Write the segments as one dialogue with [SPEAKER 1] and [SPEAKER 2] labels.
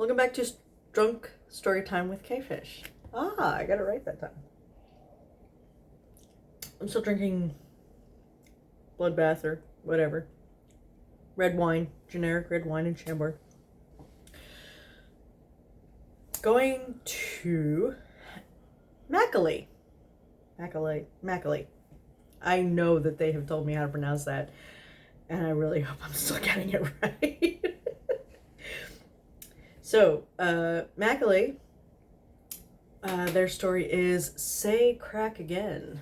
[SPEAKER 1] Welcome back to Drunk Storytime with Quefish. I got it right that time. I'm still drinking Bloodbath or whatever. Red wine, generic red wine in Chambord. Going to Mackaley. Mackaley. I know that they have told me how to pronounce that, and I really hope I'm still getting it right. So, Mackaley, their story is Say Crack Again.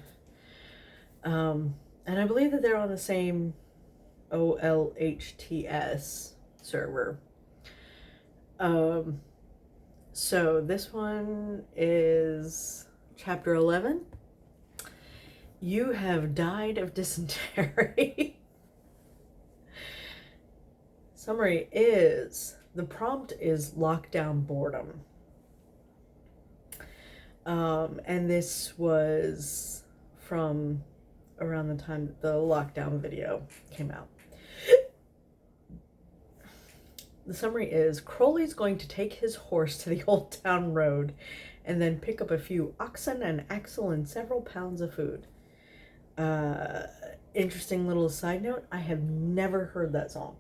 [SPEAKER 1] And I believe that they're on the same OLHTS server. So this one is chapter 11. You have died of dysentery. Summary is, the prompt is lockdown boredom. And this was from around the time that the lockdown video came out. The summary is, Crowley's going to take his horse to the old town road and then pick up a few oxen, an axle, and several pounds of food. Interesting little side note, I have never heard that song.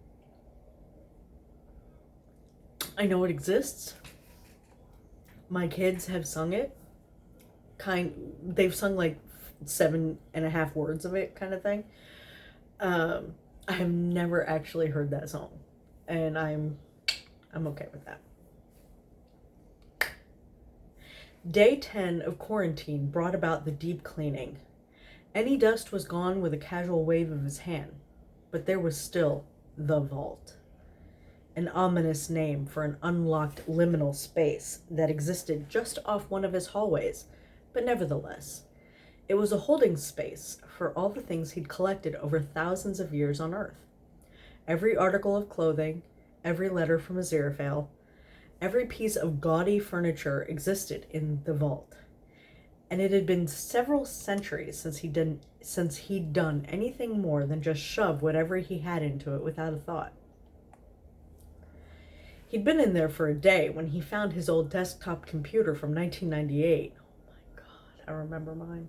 [SPEAKER 1] I know it exists. My kids have sung it. They've sung like 7.5 words of it, kind of thing. I have never actually heard that song, and I'm okay with that. Day 10 of quarantine brought about the deep cleaning. Any dust was gone with a casual wave of his hand, but there was still the vault. An ominous name for an unlocked liminal space that existed just off one of his hallways, but nevertheless, it was a holding space for all the things he'd collected over thousands of years on Earth. Every article of clothing, every letter from Aziraphale, every piece of gaudy furniture existed in the vault. And it had been several centuries since he'd done anything more than just shove whatever he had into it without a thought. He'd been in there for a day when he found his old desktop computer from 1998. Oh my God, I remember mine.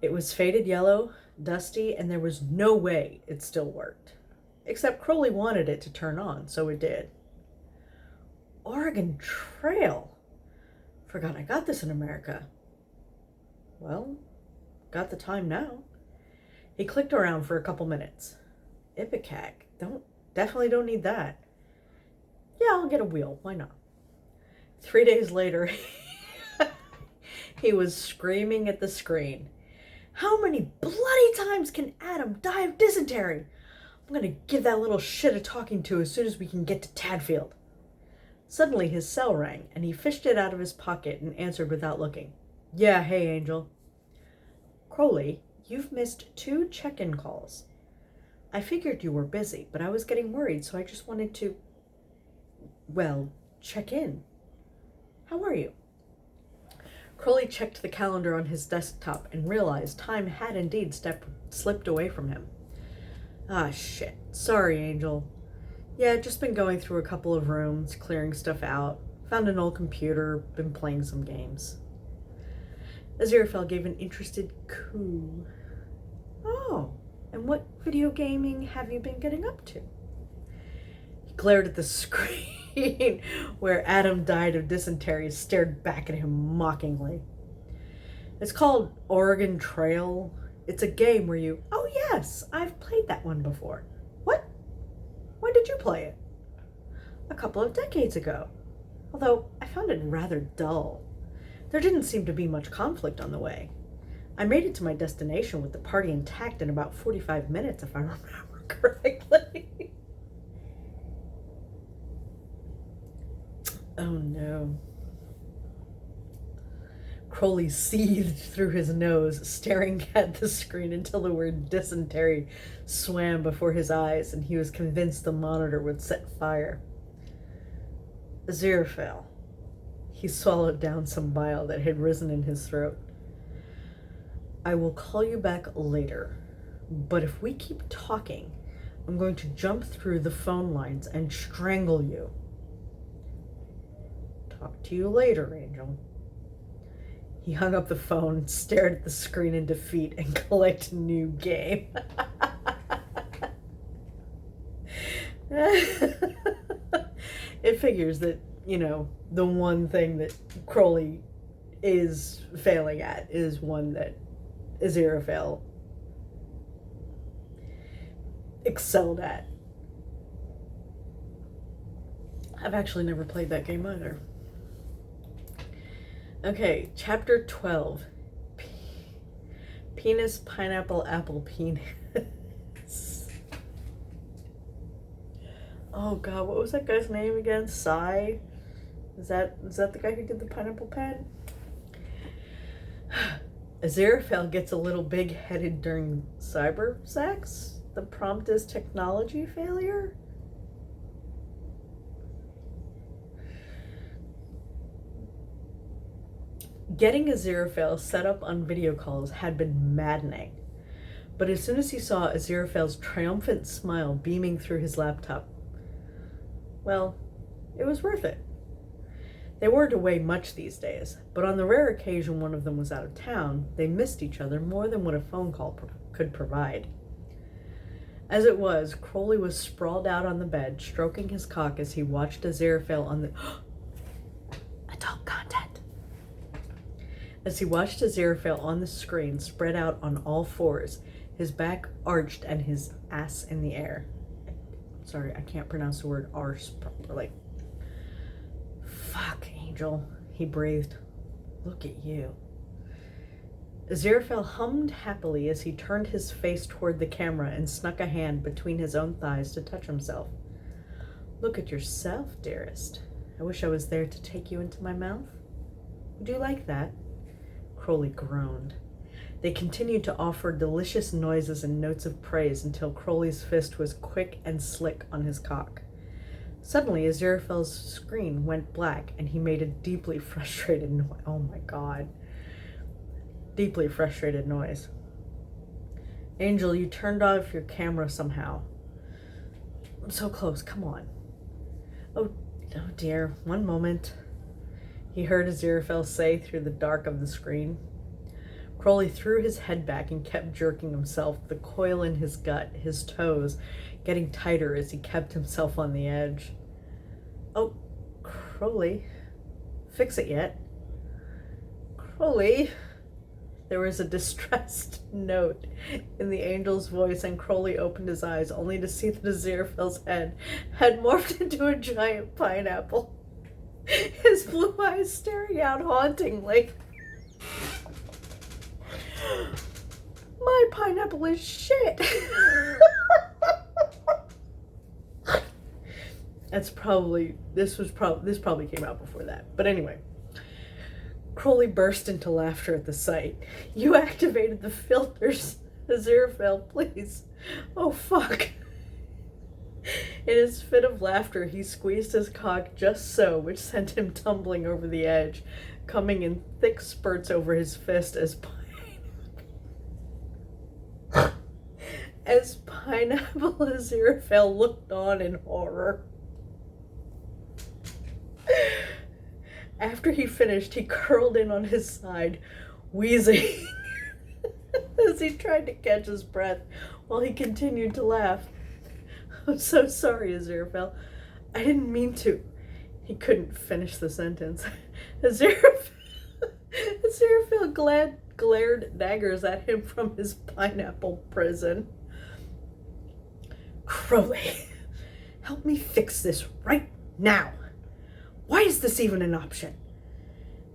[SPEAKER 1] It was faded yellow, dusty, and there was no way it still worked. Except Crowley wanted it to turn on, so it did. Oregon Trail. Forgot I got this in America. Well, got the time now. He clicked around for a couple minutes. Ipecac. Definitely don't need that. Yeah, I'll get a wheel. Why not? 3 days later, he was screaming at the screen. How many bloody times can Adam die of dysentery? I'm going to give that little shit a talking to as soon as we can get to Tadfield. Suddenly his cell rang, and he fished it out of his pocket and answered without looking. Yeah, hey, Angel. Crowley, you've missed 2 check-in calls. I figured you were busy, but I was getting worried, so I just wanted to, check in. How are you? Crowley checked the calendar on his desktop and realized time had indeed slipped away from him. Ah, shit. Sorry, Angel. Yeah, just been going through a couple of rooms, clearing stuff out. Found an old computer, been playing some games. Aziraphale gave an interested coo. Oh, and what video gaming have you been getting up to? He glared at the screen where Adam died of dysentery, stared back at him mockingly. It's called Oregon Trail. It's a game where you... Oh yes, I've played that one before. What? When did you play it? A couple of decades ago. Although I found it rather dull. There didn't seem to be much conflict on the way. I made it to my destination with the party intact in about 45 minutes, if I remember correctly. Oh no. Crowley seethed through his nose, staring at the screen until the word dysentery swam before his eyes, and he was convinced the monitor would set fire. Aziraphale. He swallowed down some bile that had risen in his throat. I will call you back later, but if we keep talking, I'm going to jump through the phone lines and strangle you. Talk to you later, Angel. He hung up the phone, stared at the screen in defeat, and clicked new game. It figures that, the one thing that Crowley is failing at is one that Aziraphale excelled at. I've actually never played that game either. Okay, chapter 12. Penis, pineapple, apple, penis. Oh god, what was that guy's name again? Sai? Is that the guy who did the pineapple pen? Aziraphale gets a little big-headed during cyber sex? The prompt is technology failure? Getting Aziraphale set up on video calls had been maddening. But as soon as he saw Aziraphale's triumphant smile beaming through his laptop, well, it was worth it. They weren't away much these days, but on the rare occasion one of them was out of town, they missed each other more than what a phone call could provide. As it was, Crowley was sprawled out on the bed, stroking his cock as he watched Aziraphale on the... Adult content. As he watched Aziraphale on the screen, spread out on all fours, his back arched and his ass in the air. Sorry, I can't pronounce the word arse properly. Fuck, Angel, he breathed. Look at you. Aziraphale hummed happily as he turned his face toward the camera and snuck a hand between his own thighs to touch himself. Look at yourself, dearest. I wish I was there to take you into my mouth. Would you like that? Crowley groaned. They continued to offer delicious noises and notes of praise until Crowley's fist was quick and slick on his cock. Suddenly, Aziraphale's screen went black and he made a deeply frustrated noise. Oh my god. Deeply frustrated noise. Angel, you turned off your camera somehow. I'm so close, come on. Oh dear, one moment. He heard Aziraphale say through the dark of the screen. Crowley threw his head back and kept jerking himself, the coil in his gut, his toes, getting tighter as he kept himself on the edge. Oh, Crowley, fix it yet? Crowley. There was a distressed note in the angel's voice, and Crowley opened his eyes, only to see that Aziraphale's head had morphed into a giant pineapple, his blue eyes staring out hauntingly. My pineapple is shit. This probably came out before that. But anyway, Crowley burst into laughter at the sight. You activated the filters. Aziraphale, please. Oh, fuck. In his fit of laughter, he squeezed his cock just so, which sent him tumbling over the edge, coming in thick spurts over his fist as Pineapple Aziraphale looked on in horror. After he finished, he curled in on his side, wheezing as he tried to catch his breath while he continued to laugh. I'm so sorry, Aziraphale. I didn't mean to. He couldn't finish the sentence. Aziraphale glared daggers at him from his pineapple prison. Crowley, help me fix this right now. Why is this even an option?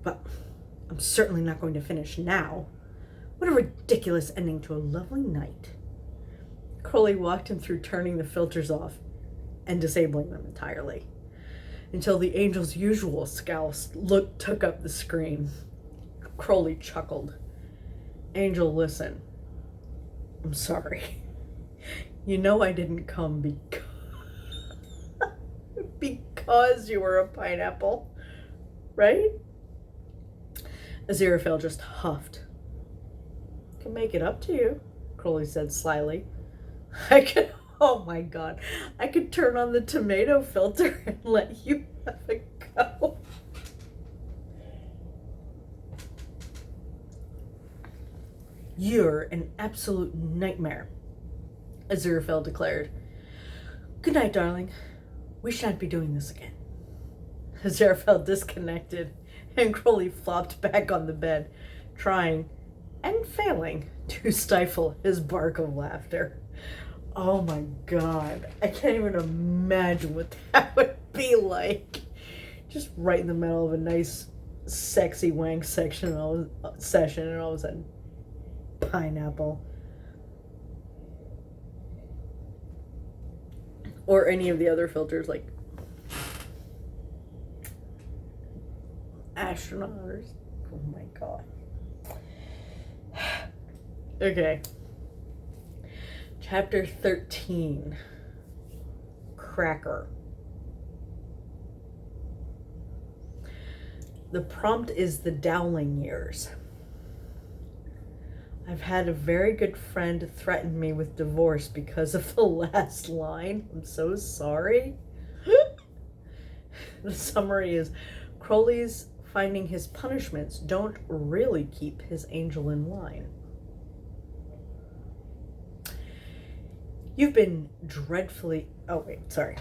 [SPEAKER 1] Well, I'm certainly not going to finish now. What a ridiculous ending to a lovely night. Crowley walked him through turning the filters off and disabling them entirely, until the angel's usual scowl took up the screen. Crowley chuckled. Angel, listen. I'm sorry. You know I didn't come because you were a pineapple, right? Aziraphale just huffed. I can make it up to you, Crowley said slyly. Oh my god, I could turn on the tomato filter and let you have a go. You're an absolute nightmare, Aziraphale declared. Good night, darling. We shan't be doing this again. Aziraphale disconnected, and Crowley flopped back on the bed, trying, and failing, to stifle his bark of laughter. Oh my god, I can't even imagine what that would be like. Just right in the middle of a nice, sexy wank session, and all of a sudden, pineapple. Or any of the other filters, like astronauts. Oh my god. Okay. Chapter 13. Cracker. The prompt is the Dowling years. I've had a very good friend threaten me with divorce because of the last line. I'm so sorry. The summary is Crowley's finding his punishments don't really keep his angel in line. You've been dreadfully... Oh, wait, sorry.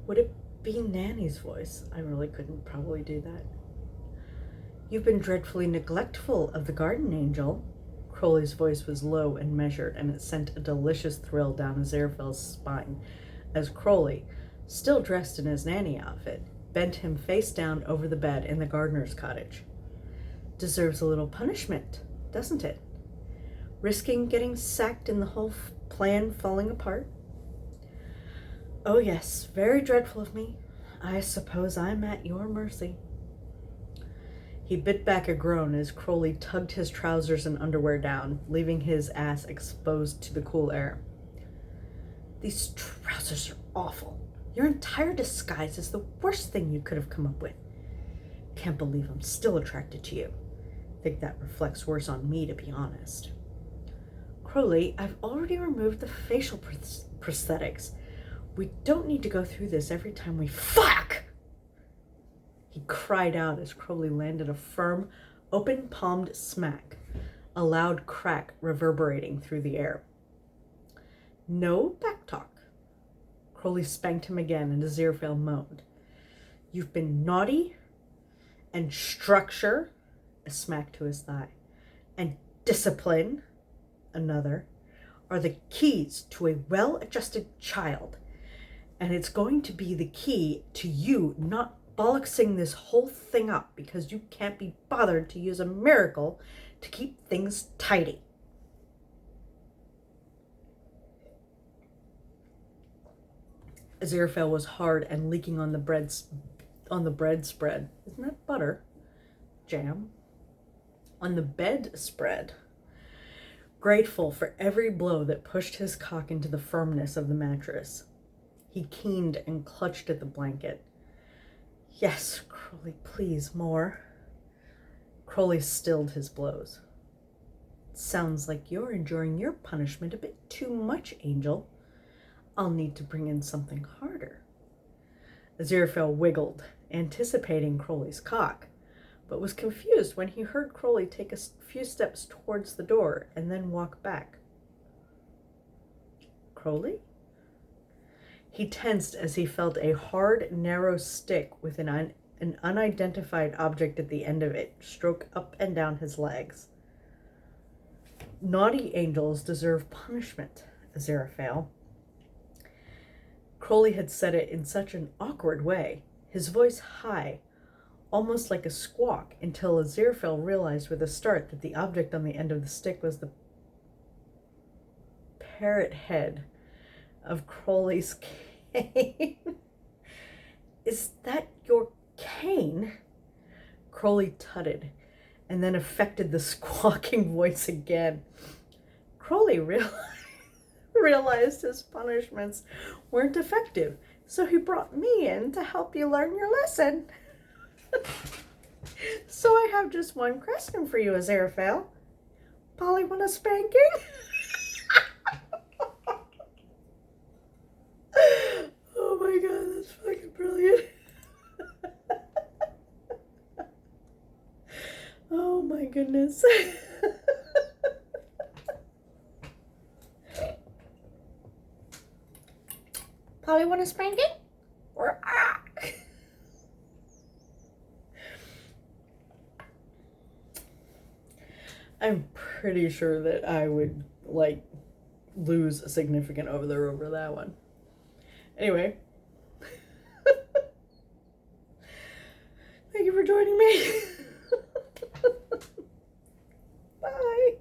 [SPEAKER 1] Would it be Nanny's voice? I really couldn't probably do that. You've been dreadfully neglectful of the garden, Angel. Crowley's voice was low and measured, and it sent a delicious thrill down Aziraphale's spine as Crowley, still dressed in his nanny outfit, bent him face down over the bed in the gardener's cottage. Deserves a little punishment, doesn't it? Risking getting sacked and the whole plan falling apart? Oh yes, very dreadful of me. I suppose I'm at your mercy. He bit back a groan as Crowley tugged his trousers and underwear down, leaving his ass exposed to the cool air. These trousers are awful. Your entire disguise is the worst thing you could have come up with. Can't believe I'm still attracted to you. Think that reflects worse on me, to be honest. Crowley, I've already removed the facial prosthetics. We don't need to go through this every time we fuck! He cried out as Crowley landed a firm, open-palmed smack, a loud crack reverberating through the air. No backtalk. Crowley spanked him again, and Aziraphale moaned. You've been naughty, and structure, a smack to his thigh, and discipline, another, are the keys to a well-adjusted child. And it's going to be the key to you not bollocksing this whole thing up because you can't be bothered to use a miracle to keep things tidy. Aziraphale was hard and leaking on the bread spread. Isn't that butter? Jam. On the bed spread. Grateful for every blow that pushed his cock into the firmness of the mattress. He keened and clutched at the blanket. Yes, Crowley, please, more. Crowley stilled his blows. Sounds like you're enjoying your punishment a bit too much, Angel. I'll need to bring in something harder. Aziraphale wiggled, anticipating Crowley's cock, but was confused when he heard Crowley take a few steps towards the door and then walk back. Crowley? He tensed as he felt a hard, narrow stick with an unidentified object at the end of it stroke up and down his legs. Naughty angels deserve punishment, Aziraphale. Crowley had said it in such an awkward way, his voice high, almost like a squawk, until Aziraphale realized with a start that the object on the end of the stick was the parrot head of Crowley's cane. Is that your cane? Crowley tutted, and then affected the squawking voice again. Crowley realized his punishments weren't effective, so he brought me in to help you learn your lesson. So I have just one question for you, Aziraphale. Polly want a spanking? Oh my god, that's fucking brilliant. my goodness. Polly, want to spank it? Or ah? I'm pretty sure that I would like lose a significant other over that one. Anyway. Thank you for joining me. Bye.